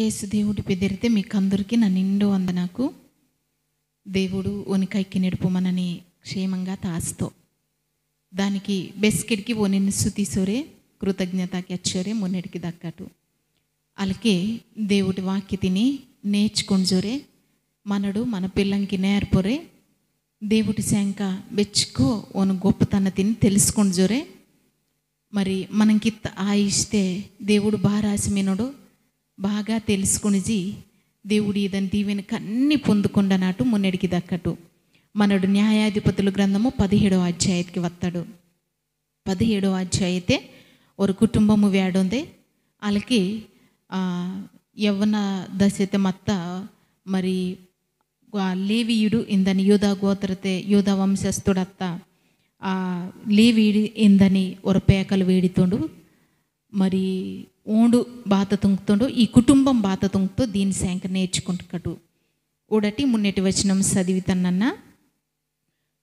ఏసు దేవుడి పెదిరితే మీకందరికీ నా నిండు వందనాకు. దేవుడు ఒనికైకి నెడుపుమనని క్షేమంగా తాస్తో దానికి బెస్కెడికి ఒనిని సుతిసోరే కృతజ్ఞతకి అచ్చోరే మొన్నటికి దక్కటు అలాగే దేవుడి వాక్య తిని నేర్చుకొంజోరే మనడు మన పిల్లంకి నేర్పొరే దేవుడి శంక బెచ్చుకో ఓను గొప్పతన తిని తెలుసుకొంజోరే. మరి మనకి ఆయిస్తే దేవుడు బారాసిమినడు బాగా తెలుసుకునిజి దేవుడు ఇదని దీవెనకి అన్ని పొందుకొండనాటు మున్నడికి దక్కటు మనడు న్యాయాధిపతుల గ్రంథము 17వ అధ్యాయకి వస్తాడు. 17వ అధ్యాయతే ఒక కుటుంబము వేడుంది వాళ్ళకి యవ్వన దశతే మత్త మరి లేవీయుడు ఇందని యూదా గోత్రతే యూదా వంశస్థుడత్త లేవీయుడు ఇందని ఒక పేకలు వేడితోండు మరి ఓండు బాత తుంకుతుండు ఈ కుటుంబం బాత తుంకుతో దీని శాంక నేర్చుకుంటుకటు ఊడటి మున్నటి వచనం చదివితనన్న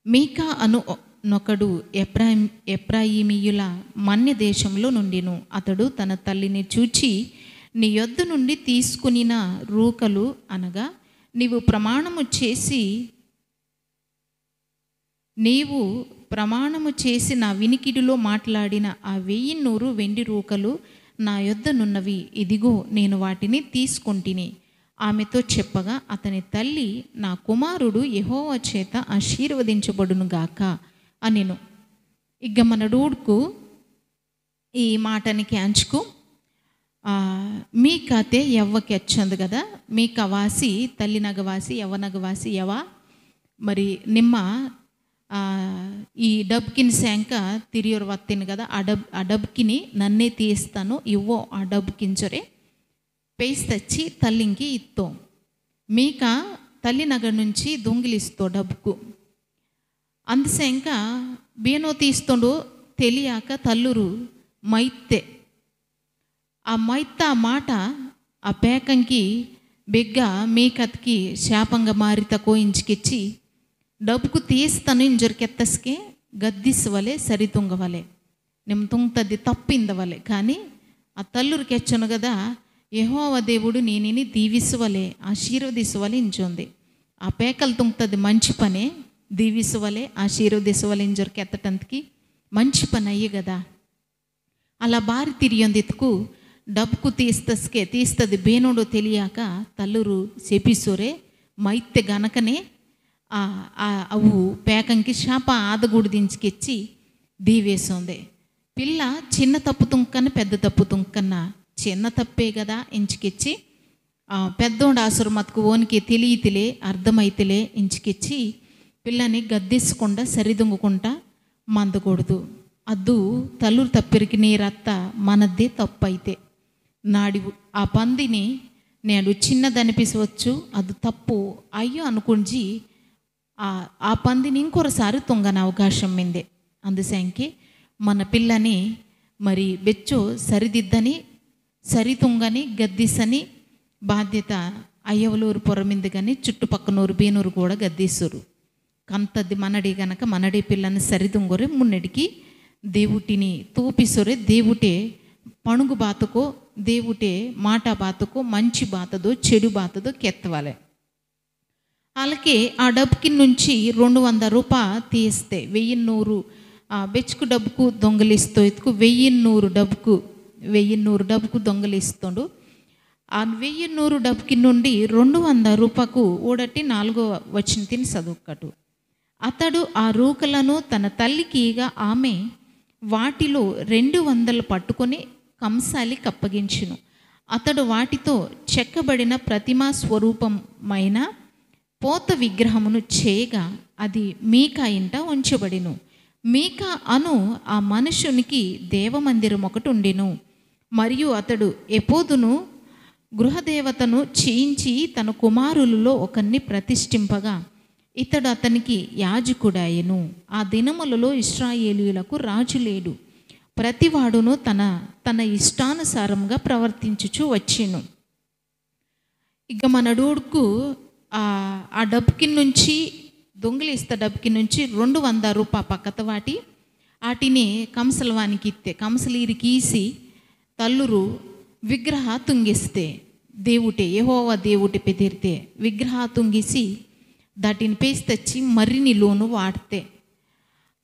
మీకా అను నొకడు ఎఫ్రాయిమీయుల మన్య దేశంలో నుండిను. అతడు తన తల్లిని చూచి నీ యొద్ద నుండి తీసుకునిన రూకలు అనగా నీవు ప్రమాణము చేసి నా వినికిడిలో మాట్లాడిన ఆ 1100 వెండి రూకలు నా యొద్దనున్నవి, ఇదిగో నేను వాటిని తీసుకొంటిని ఆమెతో చెప్పగా అతని తల్లి నా కుమారుడు యెహోవా చేత ఆశీర్వదించబడును గాక అనెను. ఇక మన డూడ్కు ఈ మాటనికి అంచుకు మీకతే యవ్వకి వచ్చంది కదా, మీక వాసి తల్లి నగవాసి యవ్వ నగవాసి యవ మరి నిమ్మ ఈ డబ్కిని శాంక తిరియోరు వత్తిను కదా, ఆ డబ్కిని నన్నే తీస్తాను ఇవ్వో ఆ డబ్కించరే పేసి తెచ్చి తల్లికి ఇత్తో మీక తల్లి నగర నుంచి దొంగిలిస్తో డబ్బుకు అందుశాంక బీనో తీస్తుండో తెలియక తల్లురు మైత్తే ఆ మాట ఆ పేకంకి బిగ్గ మీకత్కి శాపంగా మారిత కోయించుకిచ్చి డబ్బుకు తీస్తాను ఇంజొరికెత్తస్కే గద్దిస్వలే సరితుంగవలే నిమ్ తుంగతది తప్పిందవలే కానీ ఆ తల్లురికి ఎచ్చను కదా యెహోవా దేవుడు నేనిని దీవిసువలే ఆశీర్వదిసువలే ఇంచుంది. ఆ పేకలు తుంగతది మంచి పనే, దీవిసువలే ఆశీర్వదిసువలే ఇంజొరికెత్తటందుకి మంచి పని అయ్యి కదా. అలా బారి తిరియందితుకు డబ్బుకు తీస్తుంది బేనోడో తెలియక తల్లురు చెప్పిసోరే మైత్తె గనకనే అవు పేకంకి శాప ఆదగూడు దించుకెచ్చి దీవేసింది. పిల్ల చిన్న తప్పు తుంకన్న పెద్ద తప్పు తుంకన్నా చిన్న తప్పే కదా ఇంచుకెచ్చి పెద్దోడు ఆసురు మతుకు ఓనికి తెలియతిలే అర్థమైతేలే ఇంచుకెచ్చి పిల్లని గద్దేసుకుండా సరిదొంగుకుంటా మందకూడదు. అద్దు తల్లురు తప్పిరికి నీరత్త మనద్దే తప్పు అయితే నాడి ఆ పందిని నేను చిన్నదనిపించవచ్చు అది తప్పు అయ్యో అనుకుంచి ఆ పందిని ఇంకొకసారి తొంగన అవకాశం మిందే. అందుశాంకి మన పిల్లని మరి బెచ్చో సరిదిద్దని సరితుంగని గద్దిసని బాధ్యత అయ్యవలూరు పొరమింది కానీ చుట్టుపక్కనూరు బీనూరు కూడా గద్దీసురు కంతది మనడి గనక మనడి పిల్లని సరితుంగొరే మున్నడికి దేవుటిని తూపిసొరే దేవుటే పణుగు బాతకో దేవుటే మాట బాతకో మంచి బాతదో చెడు బాతదో కెత్తవాలే. అలాగే ఆ డబ్బుకి నుంచి 200 రూపాయలు తీస్తే 1100 బెచ్చుకు డబ్బుకు దొంగలిస్తూ ఎత్తుకు 1100 డబ్బుకు దొంగలిస్తుండు. ఆ 1100 డబ్బుకి నుండి 200 రూపాయకు ఓడటి 4వ వచ్చిన తిని చదువుకటు అతడు ఆ రూకలను తన తల్లికి ఇగా ఆమె వాటిలో 200 పట్టుకొని కంసాలి కప్పగించును. అతడు వాటితో చెక్కబడిన ప్రతిమా స్వరూపమైన పోత విగ్రహమును చేయగా అది మీకా ఇంట ఉంచబడిను. మీకా అను ఆ మనుషునికి దేవమందిరం ఒకటి ఉండెను. మరియు అతడు ఎపోదును గృహదేవతను చేయించి తన కుమారులలో ఒకరిని ప్రతిష్ఠింపగా ఇతడు అతనికి యాజకుడాయెను. ఆ దినములలో ఇశ్రాయేలీయులకు రాజు లేడు, ప్రతివాడును తన ఇష్టానుసారంగా ప్రవర్తించుచు వచ్చెను. ఇక మన డూడుకు ఆ డబ్బుకి నుంచి దొంగిలిస్తా డబ్బుకి నుంచి 200 రూపాయలు పక్కత వాటిని కంసలవానికి ఇస్తే కంసలీరికి ఈసి తల్లురు విగ్రహ తుంగిస్తే దేవుటే యెహోవా దేవుటి పెదిరితే విగ్రహ తుంగిసి దాటిని పేసి తెచ్చి మర్రిని లోను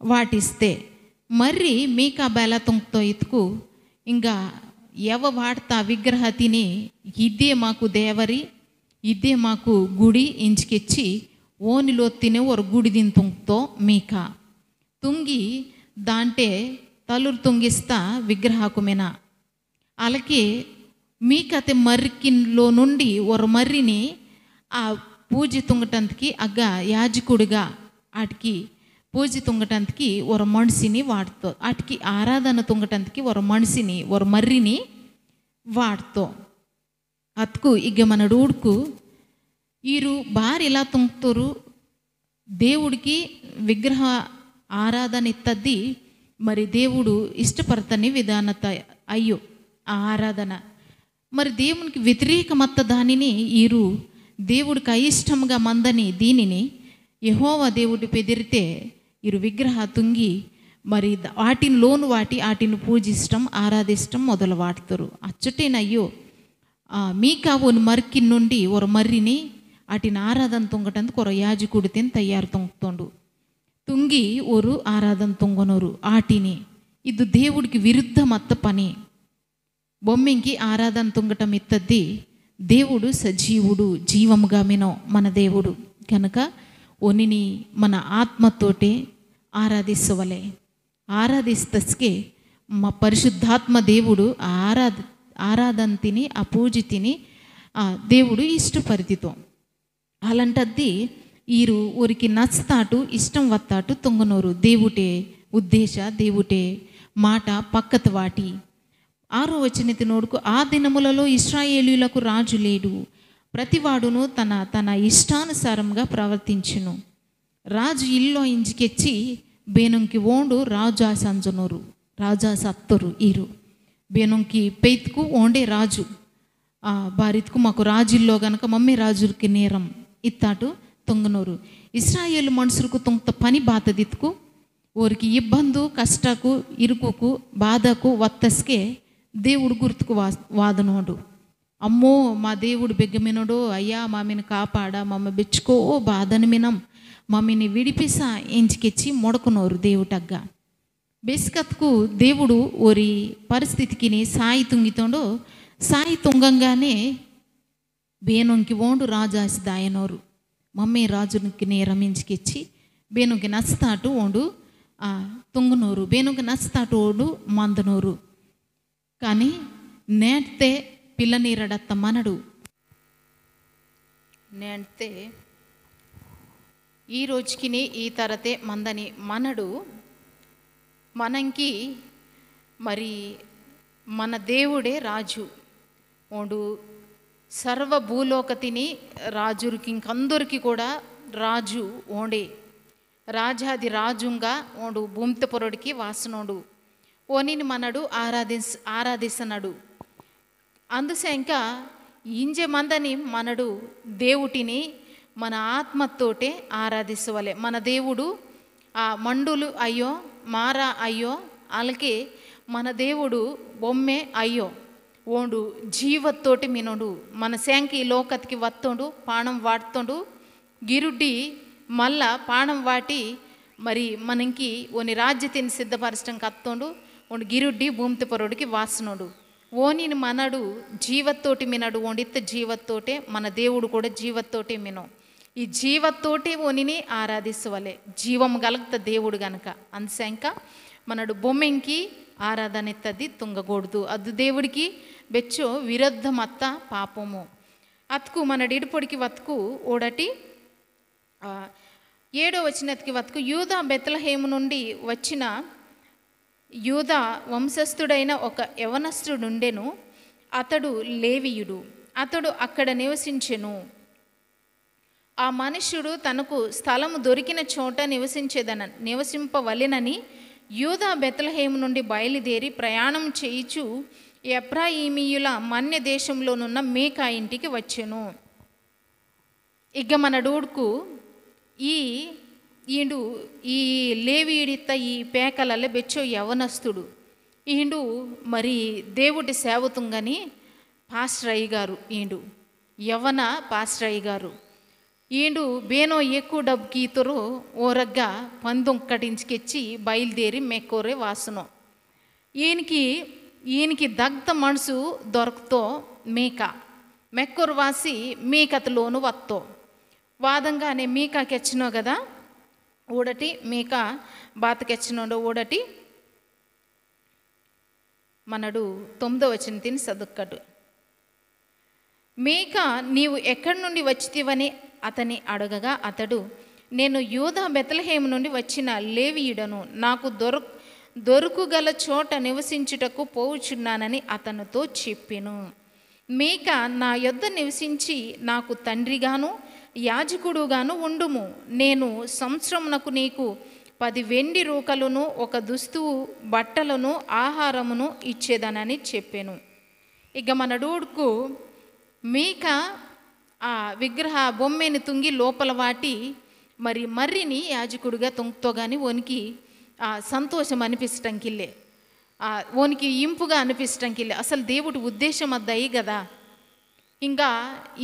వాటిస్తే మర్రి మీకా బేల తుంగతో ఇతుకు ఇంకా ఎవ వాడతా విగ్రహ తిని ఇదే మాకు దేవరి ఇదే మాకు గుడి ఇంచుకెచ్చి ఓనిలో తినే ఒక గుడి దీని తుంగతో మీకా తుంగి దాంటే తలురు తుంగిస్తా విగ్రహకుమేనా అలాగే మీకతే మర్రికిలో నుండి ఒక మర్రిని ఆ పూజ తుంగటానికి అగ్గ యాజకుడిగా వాటికి పూజ తుంగటానికి ఒక మనిషిని వాడుతో వాటికి ఆరాధన తుంగటానికి ఒక మనిషిని ఒక మర్రిని వాడుతో అతుకు ఇక మన డూడుకు ఈరు బారి ఇలా తుంగుతారు దేవుడికి విగ్రహ ఆరాధన ఇత్తది మరి దేవుడు ఇష్టపడతని విధానత అయ్యో ఆ ఆరాధన మరి దేవునికి వ్యతిరేకమత్త దానిని ఈరు దేవుడికి అయిష్టంగా మందని దీనిని యెహోవా దేవుడి పెదిరితే ఇరు విగ్రహ తుంగి మరి వాటిని లోను వాటిని పూజిష్టం ఆరాధిష్టం మొదలు వాడుతారు అచ్చటేనయ్యో మీకా ఓని మర్కి నుండి ఒక మర్రిని వాటిని ఆరాధన తుంగటందుకు ఒక యాజకుడి తిని తయారు తుంగుతుండు తుంగి ఒరు ఆరాధన తుంగనోరు ఆటిని ఇది దేవుడికి విరుద్ధమత్త పని బొమ్మింకి ఆరాధన తుంగటం ఇత్తది దేవుడు సజీవుడు జీవముగా మినో మన దేవుడు కనుక ఒనిని మన ఆత్మతోటే ఆరాధిస్తస్కే మా పరిశుద్ధాత్మ దేవుడు ఆరాధన తిని ఆ పూజ తిని దేవుడు ఇష్టపరితితో అలాంటది ఈరు ఊరికి నచ్చుతాటు ఇష్టం వత్తాటు తొంగనోరు దేవుటే ఉద్దేశ దేవుటే మాట పక్కత వాటి 6వ వచనతి నోడుకు ఆ దినములలో ఇశ్రాయేలీయులకు రాజు లేడు ప్రతివాడును తన ఇష్టానుసారంగా ప్రవర్తించును రాజు ఇల్లో ఇంజికెచ్చి బేనుంకి ఓండు రాజా సంజనోరు రాజా సత్తరు ఈరు బేనుంకి పెయిత్కు ఓండే రాజు బారిత్కు మాకు రాజుల్లో గనక మమ్మీ రాజుకి నేరం ఇత్తాటు తొంగనోరు ఇశ్రాయేలు మనుషులకు తొంగత పని బాతదిత్కు ఊరికి ఇబ్బందు కష్టకు ఇరుకుకు బాధకు వత్తస్కే దేవుడు గుర్తుకు వాదనోడు అమ్మో మా దేవుడు బెగ్గమినోడు అయ్యా మమ్మీని కాపాడా మమ్మ బెచ్చుకో బాధని మినం మమ్మీని విడిపిసా ఎంచికెచ్చి మొడకునోరు దేవుటగ్గా బేసికత్కు దేవుడు ఓరి పరిస్థితికి సాయి తుంగితోండో సాయి తుంగంగానే బేనుంకి ఓండు రాజాసి దాయనోరు మమ్మీ రాజునికి నేరం ఎంచికెచ్చి బేనుకి నచ్చుతాటు ఓండు తుంగునోరు బేనుకి నచ్చుతాటు ఓడు మందనోరు కానీ నేట్తే పిల్లనీరడత్త మనడు నేట్తే ఈ రోజుకి ఈ తరతే మందని మనడు మనంకి మరి మన దేవుడే రాజు ఓడు సర్వ భూలోకతిని రాజురికి ఇంకందరికి కూడా రాజు ఓండే రాజాది రాజుంగా ఓడు భూమితపురుడికి వాసనోడు ఓనిని మనడు ఆరాధిస్తున్నాడు అందుసే ఇంకా ఇంజె మందని మనడు దేవుటిని మన ఆత్మతోటే ఆరాధించవలే మన దేవుడు ఆ మండులు అయ్యో మారా అయ్యో అలాగే మన దేవుడు బొమ్మే అయ్యో ఓండు జీవత్తోటి మినోడు మన శాంకి లోకతికి వత్తోడు పాణం వాడుతోడు గిరుడ్డి మళ్ళా పాణం వాటి మరి మనకి ఓని రాజ్యతిని సిద్ధపరచడం కత్తోడు ఓండు గిరుడ్డి భూమితపురుడికి వాసనోడు ఓనిని మనడు జీవత్తోటి మినడు ఓండిత్త జీవత్తోటే మన దేవుడు కూడా జీవత్తోటే మినో ఈ జీవత్తోటే ఓనిని ఆరాధించవలే జీవం గలగత దేవుడు గనక అంశాంక మనడు బొమ్మెంకి ఆరాధన ఎత్తది తుంగకూడదు అది దేవుడికి బెచ్చో విరుద్ధమత్త పాపము అతుకు మన డిడిపొడికి వతుకు ఓడటి 7వ వచనతికి వతుకు యూదా బెత్లెహేము నుండి వచ్చిన యూదా వంశస్థుడైన ఒక యవనస్తుడుండెను అతడు లేవీయుడు అతడు అక్కడ నివసించెను ఆ మనుష్యుడు తనకు స్థలము దొరికిన చోట నివసింపవలెనని యూదా బెత్లెహేము నుండి బయలుదేరి ప్రయాణం చేయుచు ఎఫ్రాయిమీయుల మన్య దేశంలోనున్న మేకా ఇంటికి వచ్చెను ఇక మన డూడుకు ఈ లేవీడిత్త ఈ పేకలల్లే బెచ్చో యవనస్తుడు ఈండు మరి దేవుడి సేవతుంగని పాస్టర్ అయ్య గారు ఈండు యవ్వన పాస్టర్ అయ్య గారు ఈండు బేనో ఎక్కువ డబ్బుకి ఈతరు ఓరగ్గా పందొక్కటించుకెచ్చి బయలుదేరి మెక్కోరే వాసనం ఈయనకి దగ్ధ మనసు దొరకతో మెక్కొరు వాసి మీకతలోను వత్తో వాదంగానే మీకాకెచ్చినో కదా ఊడటి మీక బాతకెచ్చినోడు ఊడటి మనడు 9వ వచనం తిని చదువుకడు. మీక నీవు ఎక్కడి నుండి వచ్చితివని అతని అడగగా అతడు, నేను యూదా బెత్లెహేము నుండి వచ్చిన లేవీయుడను, నాకు దొరుకుగల చోట నివసించుటకు పోవుచున్నానని అతనితో చెప్పెను. మీక నా యొద్ద నివసించి నాకు తండ్రిగాను యాజకుడుగాను ఉండుము, నేను సంవత్సరమునకు నీకు 10 వెండి రూకలును 1 దుస్తువు బట్టలను ఆహారమును ఇచ్చేదనని చెప్పాను. ఇక మన డూడుకు మీక ఆ విగ్రహ బొమ్మని తుంగి లోపల వాటి మర్రిని యాజకుడిగా తుంగుతో కానీ ఓనికి సంతోషం అనిపించటంకిల్లే, ఓనికి ఇంపుగా అనిపించటంకిల్లే. అసలు దేవుడి ఉద్దేశం అద్దయి కదా. ఇంకా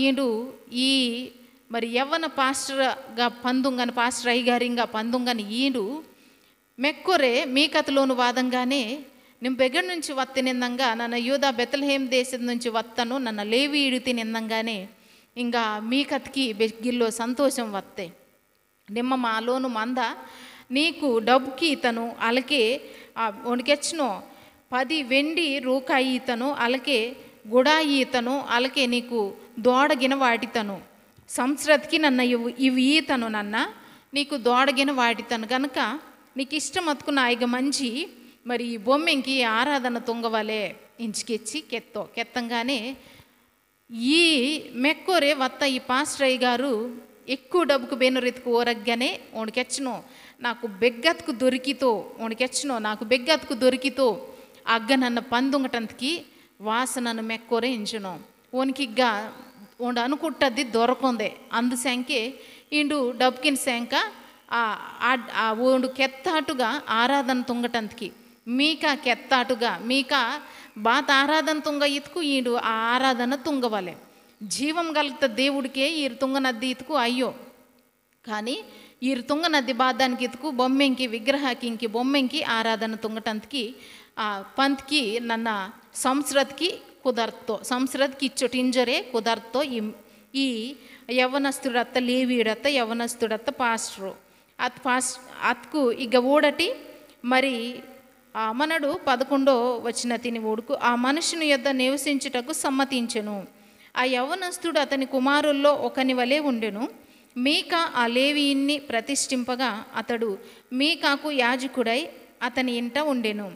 ఈడు ఈ యవ్వన పాస్టర్గా పందుంగని పాస్టర్ అయ్య గారు ఇంకా పందుంగని ఈడు మెక్కొరే మీ కథలోను వాదంగానే నేను బెగడ్ నుంచి వత్తినిందంగా నన్ను యూదా బెత్లెహేం దేశం నుంచి వత్తను నన్ను లేవీయుడు తినిందంగానే ఇంకా మీ కథకి బెగ్గిల్లో సంతోషం వత్తే నిమ్మ మాలోను మంద నీకు డబ్బుకి ఇతను అలకే వణికెచ్చునో 10 వెండి రూకాయి ఇతను అలకే గుడాయి ఇతను అలకే నీకు దోడగిన వాటితను సంవత్సరతికి నన్న ఇవి ఈతను నన్న నీకు దోడగిన వాటితను కనుక నీకు ఇష్టం అతుకున్న ఆయగ మంచి ఈ బొమ్మెంకి ఆరాధన తుంగవలే ఇంచుకెచ్చి కెత్తంగానే ఈ మెక్కోరే వత్త ఈ పాస్టర్ అయ్య గారు ఎక్కువ డబ్బుకు బేనురెత్తుకు ఓరగ్గానే ఓణికెచ్చునో నాకు బెగ్గత్కు దొరికితో అగ్గ నన్ను పందుంగటంతకి వాసనను మెక్కోరే ఇంచును ఓనికిగ్గా ఓండు అనుకుంటది దొరకందే అందు శంకే ఇండు డబ్బుకిన శంక ఓండు కెత్తాటుగా ఆరాధన తుంగటంతకి మీకా కెత్తాటుగా మీకా బాత ఆరాధన తుంగ ఇతుకు ఈడు ఆ ఆరాధన తుంగవలే జీవం కలుగుతా దేవుడికే ఈరు తుంగనద్ది ఇతుకు అయ్యో కానీ ఈరు తుంగనద్ది బాధానికి ఇతుకు బొమ్మెంకి విగ్రహకి బొమ్మెంకి ఆరాధన తుంగటంతకి పంత్కి నన్న సంవత్సరతికి కుదరతో సంవత్సరతికి ఇచ్చోటింజరే కుదరతో ఈ యవ్వనస్తుడత్త లేవీడత్త యవ్వనస్తుడత్త పాస్టరు అత్కు ఇక ఊడటి మనడు 11వ వచన తిని ఊడుకు ఆ మనుషుని యొద్ద నివసించుటకు సమ్మతించెను. ఆ యవ్వనస్తుడు అతని కుమారుల్లో ఒకని వలె ఉండెను. మీకా ఆ లేవీయుణ్ణి ప్రతిష్ఠింపగా అతడు మీకాకు యాజకుడై అతని ఇంట ఉండెను.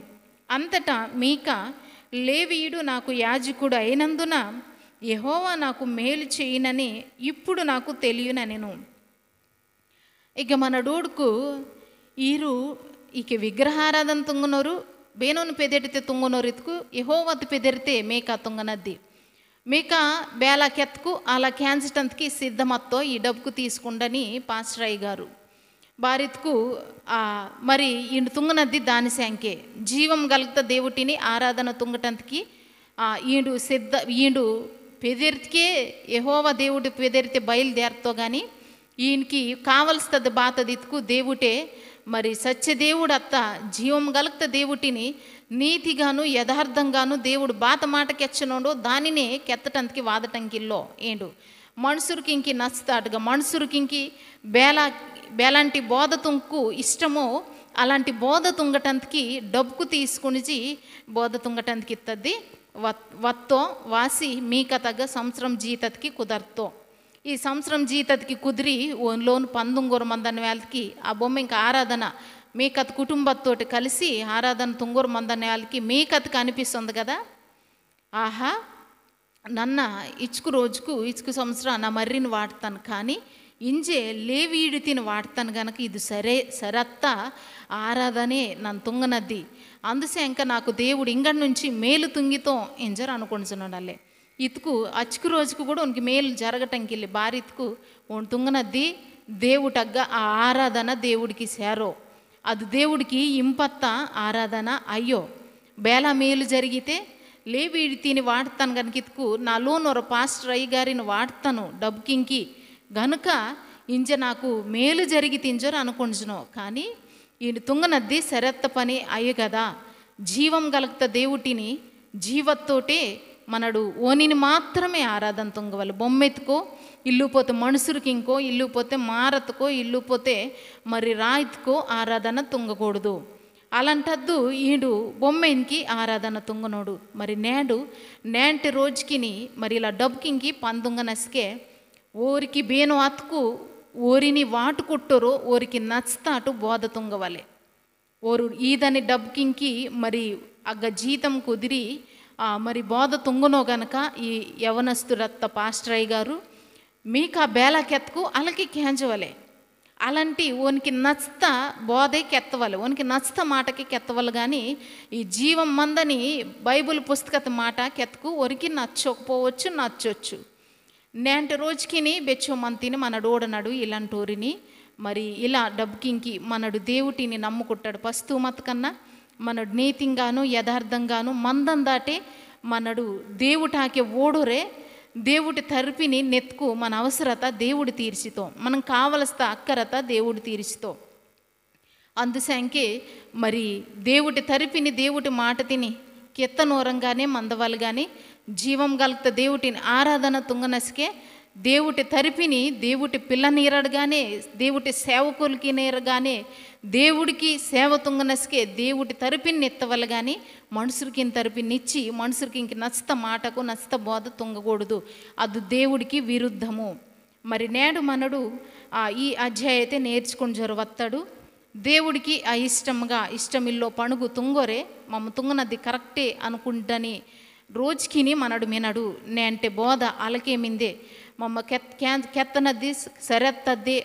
అంతటా మీకా లేవీయుడు నాకు యాజకుడు అయినందున యెహోవా నాకు మేలు చేయునని ఇప్పుడు నాకు తెలియనెను. ఇక మన డూడుకు ఈరు ఈಕೆ విగ్రహారాధన తుంగునోరు ಬೇನೋನು ಪೆದೆಡಿತೆ ತುಂಗುನೋರು ಇತ್ಕು ಯೆಹೋವತ್ತು ಪೆದೆರಿತೆ ಮೇಕ ತುಂಗನದ್ది మేక బేలా కెత్తుకు అలా క్యాన్సిటంతకి సిద్ధమత్తో ఈ డబ్బుకు తీసుకుండని పాస్టర్ అయ్య గారు బారిత్కు ఇండు తుంగనద్ది దాని శాంకే జీవం గలుగుతా దేవుటిని ఆరాధన తుంగటంతకి ఈండు పెదెరితికే యెహోవా దేవుడు పెదెరితే బయలుదేరుతో కానీ ఈయనకి కావలస్తుంది బాతదిత్కు దేవుటే సత్యదేవుడు అత్త జీవం గలుగుతా దేవుటిని నీతిగాను యథార్థంగాను దేవుడు బాత మాటకెచ్చనోడో దానినే కెత్తటంతకి వాదటంకిల్లో ఏండు మనుషురికి ఇంకి నచ్చుతాడుగా మనుషురికి ఇంకి బేలాంటి బోధ తుంకు ఇష్టమో అలాంటి బోధ తుంగటంతకి డబ్బుకు తీసుకుని బోధ తుంగటంతకి ఇత్తది వత్తో వాసి మీక తగ్గ సంవత్సరం జీతకి కుదరతో ఈ సంవత్సరం జీతకి కుదిరి లోను 19 మందని వాళ్ళకి ఆ బొమ్మ ఇంకా ఆరాధన మీకత కుటుంబంతో కలిసి ఆరాధన 19 మందని వాళ్ళకి మీకతకి అనిపిస్తుంది కదా ఆహా నన్న ఇచ్చుకు సంవత్సరం నా మర్రిని వాడతాను కానీ ఇంజే లేవీడు తిని వాడతాను కనుక ఇది సరత్త ఆరాధనే నన్ను తుంగనద్ది అందుసే ఇంకా నాకు దేవుడు ఇంగడి నుంచి మేలు తుంగితో ఎంజర్ అనుకుంటున్నాడు అల్లే ఇతుకు అచ్చుకు రోజుకు కూడా ఉనికి మేలు జరగటంకి వెళ్ళి భారీ ఇతుకు తుంగనద్ది దేవుటగ్గ ఆ ఆరాధన దేవుడికి సేరో అది దేవుడికి ఇంపత్త ఆరాధన అయ్యో బేలా మేలు జరిగితే లేవీడి తిని వాడతాను కనుక ఇతుకు నాలోనొర పాస్టర్ అయ్య గారిని వాడతాను డబ్బుకింకి గనుక ఇంజ నాకు మేలు జరిగి తింజరు అనుకుంటున్నాను. కానీ ఈ తుంగనద్ది సరెత్త పని అయ్యే కదా, జీవం గలుగుత దేవుటిని జీవత్తోటే మనడు ఓనిని మాత్రమే ఆరాధన తుంగవాలి. బొమ్మెత్తుకో ఇల్లు పోతే మనుషులకి ఇంకో ఇల్లు పోతే మారత్కో ఇల్లు పోతే మరి రాయిత్కో ఆరాధన తుంగకూడదు. అలాంటద్దు ఈడు బొమ్మెనికి ఆరాధన తుంగనోడు. మరి నేంటి రోజుకిని మరి ఇలా డబ్బుకింకి పందుంగ నసికే ఓరికి బేను అతుకు ఓరిని వాటు కొట్టరు ఓరికి నచ్చుతాటు బోధ తుంగవలే. ఓరు ఈదని డబ్బుకింకి మరి అగ్గ జీతం కుదిరి మరి బోధ తుంగనో గనక ఈ యవనస్తురత్త పాస్టరయ్య గారు మీకు ఆ బేలాకెత్తకు అలకి కేంచవలే. అలాంటి ఓనికి నచ్చుతా బోధే కెత్తవాలి, ఓనికి నచ్చుతా మాటకి కెత్తవాలి. కానీ ఈ జీవం మందని బైబిల్ పుస్తకత మాట కెత్తకు ఒరికి నచ్చకపోవచ్చు, నచ్చొచ్చు. నేంటి రోజుకిని బెచ్చోమంతిని మనడు ఓడనాడు ఇలాంటి ఊరిని మరి ఇలా డబ్బుకింకి మనడు దేవుటిని నమ్ముకుంటాడు. పస్తుమత కన్నా మనడు నీతింగాను యథార్థంగాను మందం దాటే మనడు దేవుటాకే ఓడురే దేవుడి తరపిని నెత్తుకు మన అవసరత దేవుడు తీర్చితో, మనం కావలసిన అక్కరత దేవుడు తీర్చితో. అందుసంకే మరి దేవుడి తరపిని దేవుడి మాట తిని కెత్తనోరంగానే మందవాలి. కానీ జీవం గలుగుత దేవుటిని ఆరాధన తుంగనసికే దేవుటి తరిపిని దేవుటి పిల్ల నీరడుగానే దేవుటి సేవకులకి నీరగానే దేవుడికి సేవ తుంగనసికే దేవుటి తరిపిని ఎత్తవల్ల. కానీ మనుషులకి తరిపిని ఇచ్చి మనుషులకి ఇంక నచ్చుత మాటకు నచ్చుత బోధ తుంగకూడదు, అది దేవుడికి విరుద్ధము. మరి నేడు మనడు ఈ అధ్యాయ అయితే నేర్చుకుని జరవత్తాడు. దేవుడికి ఇష్టమిల్లో పణుగు తుంగోరే మమ్మ తుంగనది కరెక్టే అనుకుంటని రోజుకిని మనడు మినడు నేంటే బోధ అలకేమిందే మమ్మ కెత్తనద్ది సరెత్తద్ది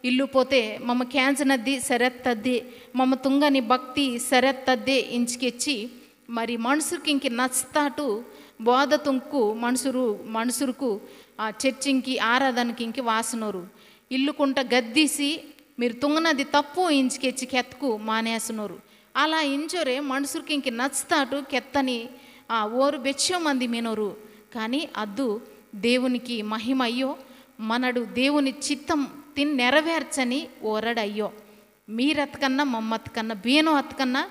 ఇల్లు పోతే మమ్మ క్యాన్సనద్ది సరెత్తద్ది మమ్మ తుంగని భక్తి సరెత్తద్దే ఇంచుకెచ్చి మరి మనుషులకి ఇంక నచ్చుతాటు బోధ తుంకు మనుషులకు చర్చింకి ఆరాధనకి ఇంక వాసనోరు ఇల్లుకుంట గద్దీసి మీరు తుంగనది తప్పు ఇంచుకెచ్చి కెత్తకు మానేసినోరు. అలా ఇంచోరే మనుషులకి ఇంక నచ్చుతాటు కెత్తని ఓరు బెచ్చో మంది మినోరు. కానీ అద్దు దేవునికి మహిమ అయ్యో మనడు దేవుని చిత్తం తిని నెరవేర్చని ఓరడయ్యో. మీరతకన్నా మమ్మతకన్నా బీనో అతకన్నా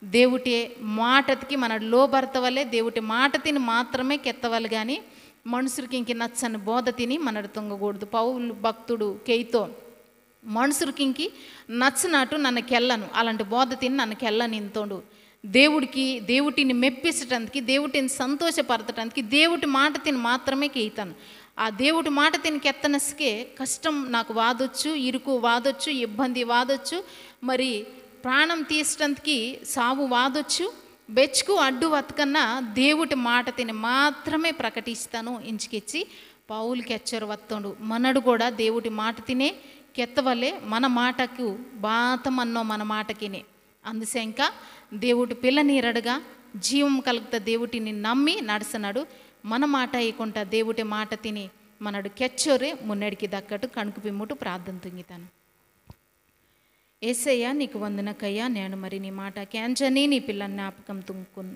దేవుటి మాటకి మనడు లోబడతవలే దేవుటి మాట తిని మాత్రమే కెత్తవాలి. కానీ మనుషులకి ఇంక నచ్చని బోధ తిని మనడు తుంగకూడదు. పౌలు భక్తుడు కేయితో మనుషులకి ఇంకి నచ్చినట్టు నన్ను కెళ్ళను అలాంటి బోధ తిని నన్ను కెళ్ళని ఇంతోడు. దేవుటిని మెప్పించటానికి దేవుటిని సంతోషపరచడానికి దేవుటి మాట తిని మాత్రమే కేయితాను. ఆ దేవుడి మాట తిని కెత్తనస్కే కష్టం నాకు వాదొచ్చు, ఇరుకు వాదొచ్చు, ఇబ్బంది వాదొచ్చు, మరి ప్రాణం తీసటానికి సావు వాదొచ్చు, బెచ్చుకు అడ్డు వతకన్నా దేవుడి మాట తిని మాత్రమే ప్రకటిస్తాను ఇంచుకెచ్చి పౌలుకి ఎచ్చరు వత్తండు. మనడు కూడా దేవుడి మాట తినే కెత్తవలే మన మాటకు బాతమన్నో మన మాటకినే. అందుసేంక దేవుడి పిల్ల నీరడుగా జీవం కలుగుతా దేవుటిని నమ్మి నడుస్తున్నాడు. మన మాట అయ్యకుంటా దేవుడి మాట తిని మనడు కెచ్చోరే మున్నడికి దక్కట్టు కణుకు పిమ్ముటు ప్రార్థన తుంగితాను. ఏసయ్యా నీకు వందనకయ్యా నేను మరి నీ మాట క్యాంచని నీ పిల్ల జ్ఞాపకం తుంకును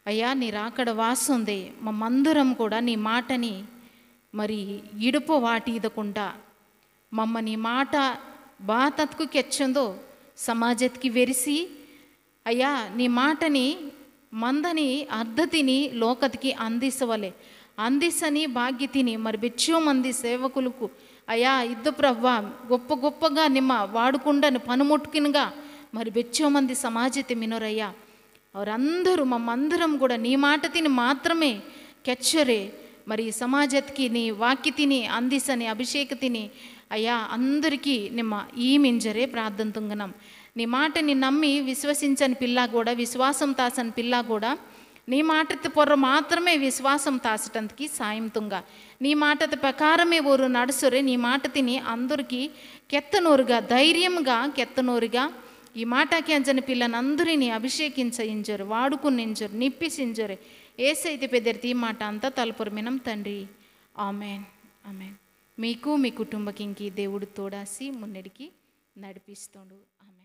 అయ్యా. నీ రాకడ వాసందే మమ్మందరం కూడా నీ మాటని మరి ఇడుపు వాటి ఇదకుండా మమ్మ నీ మాట బాతత్కు కెచ్చిందో సమాజత్కి వెరిసి అయ్యా నీ మాటని మందని అర్ధతిని లోకతికి అందిసవలే అందిసని భాగ్యతిని మరి బెచ్చో మంది సేవకులకు అయ్యా ఇద్దు ప్రవ్వా గొప్పగా నిమ్మ వాడుకుండని పనుముట్టుకినగా మరి బెచ్చో మంది సమాజతి మినోరయ్యా. అవరందరూ మమ్మందరం కూడా నీ మాట తిని మాత్రమే కెచ్చరే మరి సమాజత్కి నీ వాక్య తిని అందిసని అభిషేక తిని అయ్యా అందరికీ నిమ్మ ఈ మింజరే ప్రార్థన తుంగనం. నీ మాటని నమ్మి విశ్వసించని పిల్ల కూడా విశ్వాసం తాసని పిల్ల కూడా నీ మాట పొర్ర మాత్రమే విశ్వాసం తాసటానికి సాయం తుంగ. నీ మాట ప్రకారమే ఓరు నడుసురే నీ మాట తిని అందరికీ కెత్తనోరుగా ధైర్యంగా కెత్తనోరుగా ఈ మాట కెంచని పిల్లనందరినీ అభిషేకించయించరు వాడుకునించరు నిప్పిసించరు. ఏసైతే పెద్దరితి ఈ మాట అంతా తలుపురమినం తండ్రి ఆమెన్ ఆమెన్. మీకు మీ కుటుంబకి దేవుడు తోడాసి మున్నడికి నడిపిస్తాడు ఆమెన్.